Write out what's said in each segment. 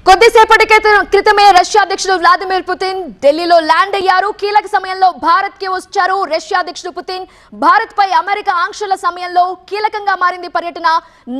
కొద్దిసేపటి క్రితమే రష్యా అధ్యక్షుడు వ్లాదిమిర్ పుతిన్ ఢిల్లీలో ల్యాండ్ అయ్యారు. కీలక సమయంలో భారత్ కి వచ్చారు. రష్యా అధ్యక్షుడు పుతిన్ భారత్ పై అమెరికా ఆంక్షల సమయంలో కీలకంగా మారింది పర్యటన.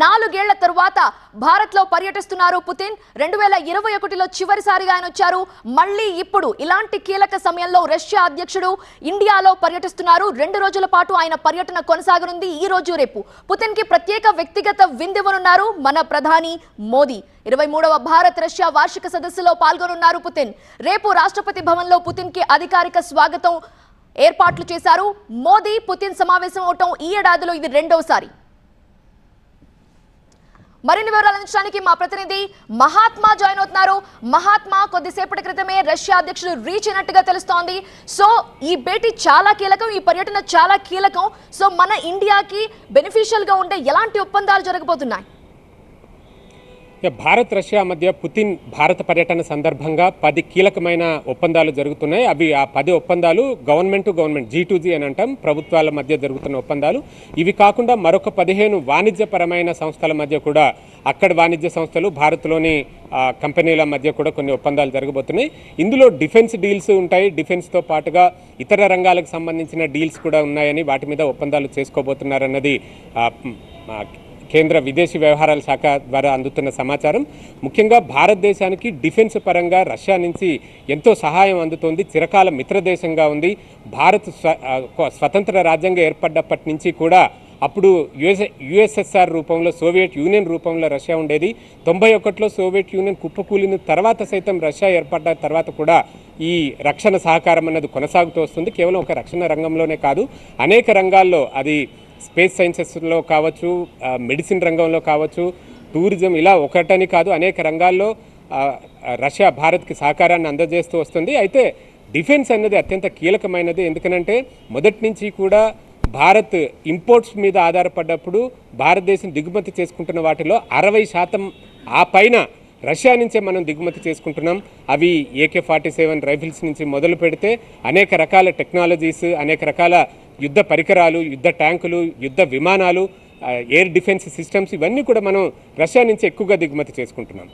4 ఏళ్ల తరువాత భారత్ లో పర్యటిస్తున్నారు పుతిన్. 2021లో చివరిసారిగా ఆయన వచ్చారు. మళ్ళీ ఇప్పుడు ఇలాంటి కీలక సమయంలో రష్యా అధ్యక్షుడు ఇండియాలో పర్యటిస్తున్నారు. 2 రోజుల పాటు ఆయన పర్యటన కొనసాగనుంది. ఈ రోజు రేపు పుతిన్ కి ప్రత్యేక వ్యక్తిగత విందివ్వనున్నారు మన ప్రధాని మోదీ. 23వ భారత్ రష్యా వార్షిక సదస్సులో పాల్గొనున్నారు పుతిన్. రేపు రాష్ట్రపతి భవన్ లో పుతిన్ కి అధికారిక స్వాగతం ఏర్పాట్లు చేశారు. మోదీ పుతిన్ సమావేశం అవటం ఈ ఏడాదిలో ఇది రెండోసారి. మరిన్ని వివరాలు అందించడానికి మా ప్రతినిధి మహాత్మా జాయిన్ అవుతున్నారు. మహాత్మా, కొద్దిసేపటి క్రితమే రష్యా అధ్యక్షుడు రీచ్ అయినట్టుగా తెలుస్తోంది. సో ఈ భేటీ చాలా కీలకం, ఈ పర్యటన చాలా కీలకం. సో మన ఇండియాకి బెనిఫిషియల్ గా ఉండే ఎలాంటి ఒప్పందాలు జరగబోతున్నాయి? భారత్ రష్యా మధ్య పుతిన్ భారత పర్యటన సందర్భంగా 10 కీలకమైన ఒప్పందాలు జరుగుతున్నాయి. ఆ 10 ఒప్పందాలు గవర్నమెంట్ టు గవర్నమెంట్ G2G అని అంటాం, ప్రభుత్వాల మధ్య జరుగుతున్న ఒప్పందాలు. ఇవి కాకుండా మరొక 15 వాణిజ్యపరమైన సంస్థల మధ్య కూడా, అక్కడ వాణిజ్య సంస్థలు భారత్లోని కంపెనీల మధ్య కూడా కొన్ని ఒప్పందాలు జరగబోతున్నాయి. ఇందులో డిఫెన్స్ డీల్స్ ఉంటాయి. డిఫెన్స్తో పాటుగా ఇతర రంగాలకు సంబంధించిన డీల్స్ కూడా ఉన్నాయని, వాటి మీద ఒప్పందాలు చేసుకోబోతున్నారన్నది కేంద్ర విదేశీ వ్యవహారాల శాఖ ద్వారా అందుతున్న సమాచారం. ముఖ్యంగా భారతదేశానికి డిఫెన్స్ పరంగా రష్యా నుంచి ఎంతో సహాయం అందుతోంది. చిరకాల మిత్రదేశంగా ఉంది. భారత్ స్వతంత్ర రాజ్యంగా ఏర్పడ్డప్పటి నుంచి కూడా అప్పుడు యుఎస్ఎస్ఆర్ రూపంలో, సోవియట్ యూనియన్ రూపంలో రష్యా ఉండేది. 91లో సోవియట్ యూనియన్ కుప్పకూలిన తర్వాత సైతం రష్యా ఏర్పడ్డ తర్వాత కూడా ఈ రక్షణ సహకారం అన్నది కొనసాగుతూ వస్తుంది. కేవలం ఒక రక్షణ రంగంలోనే కాదు, అనేక రంగాల్లో, అది స్పేస్ సైన్సెస్లో కావచ్చు, మెడిసిన్ రంగంలో కావచ్చు, టూరిజం, ఇలా ఒకటని కాదు, అనేక రంగాల్లో రష్యా భారత్కి సహకారాన్ని అందజేస్తూ వస్తుంది. అయితే డిఫెన్స్ అన్నది అత్యంత కీలకమైనది. ఎందుకనంటే మొదటి నుంచి కూడా భారత్ ఇంపోర్ట్స్ మీద ఆధారపడ్డప్పుడు భారతదేశం దిగుమతి చేసుకుంటున్న వాటిలో 60% ఆ పైన రష్యా నుంచే మనం దిగుమతి చేసుకుంటున్నాం. అవి AK-47 రైఫిల్స్ నుంచి మొదలు పెడితే అనేక రకాల టెక్నాలజీస్, అనేక రకాల యుద్ధ పరికరాలు, యుద్ధ ట్యాంకులు, యుద్ధ విమానాలు, ఎయిర్ డిఫెన్స్ సిస్టమ్స్, ఇవన్నీ కూడా మనం రష్యా నుంచి ఎక్కువగా దిగుమతి చేసుకుంటున్నాం.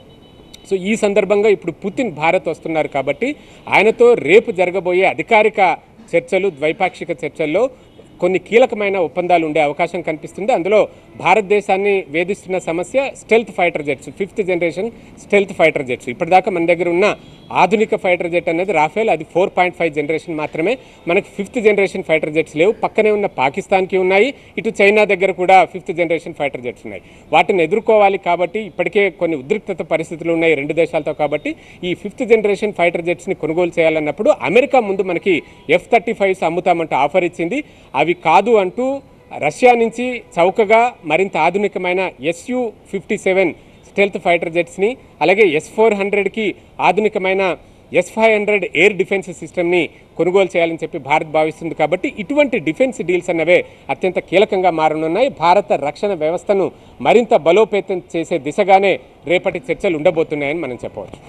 సో ఈ సందర్భంగా ఇప్పుడు పుతిన్ భారత్ వస్తున్నారు కాబట్టి ఆయనతో రేపు జరగబోయే అధికారిక చర్చలు, ద్వైపాక్షిక చర్చల్లో కొన్ని కీలకమైన ఒప్పందాలు ఉండే అవకాశం కనిపిస్తుంది. అందులో భారతదేశాన్ని వేధిస్తున్న సమస్య stealth fighter jets, 5th generation stealth fighter jets. ఇప్పటిదాకా మన దగ్గర ఉన్న ఆధునిక ఫైటర్ జెట్ అనేది రాఫేల్, అది 4.5 జనరేషన్ మాత్రమే. మనకి 5th జనరేషన్ ఫైటర్ జెట్స్ లేవు. పక్కనే ఉన్న పాకిస్తాన్కి ఉన్నాయి, ఇటు చైనా దగ్గర కూడా 5th జనరేషన్ ఫైటర్ జెట్స్ ఉన్నాయి. వాటిని ఎదుర్కోవాలి కాబట్టి ఇప్పటికే కొన్ని ఉద్రిక్తత పరిస్థితులు ఉన్నాయి 2 దేశాలతో. కాబట్టి ఈ 5th జనరేషన్ ఫైటర్ జెట్స్ని కొనుగోలు చేయాలన్నప్పుడు అమెరికా ముందు మనకి F-35s అమ్ముతామంటూ ఆఫర్ ఇచ్చింది. అవి కాదు అంటూ రష్యా నుంచి చౌకగా మరింత ఆధునికమైన Su-57 స్టెల్త్ ఫైటర్ జెట్స్ని, అలాగే S-400కి ఆధునికమైన S-500 ఎయిర్ డిఫెన్స్ సిస్టమ్ని కొనుగోలు చేయాలని చెప్పి భారత్ భావిస్తుంది. కాబట్టి ఇటువంటి డిఫెన్స్ డీల్స్ అన్నవే అత్యంత కీలకంగా మారనున్నాయి. భారత రక్షణ వ్యవస్థను మరింత బలోపేతం చేసే దిశగానే రేపటి చర్చలు ఉండబోతున్నాయని మనం చెప్పవచ్చు.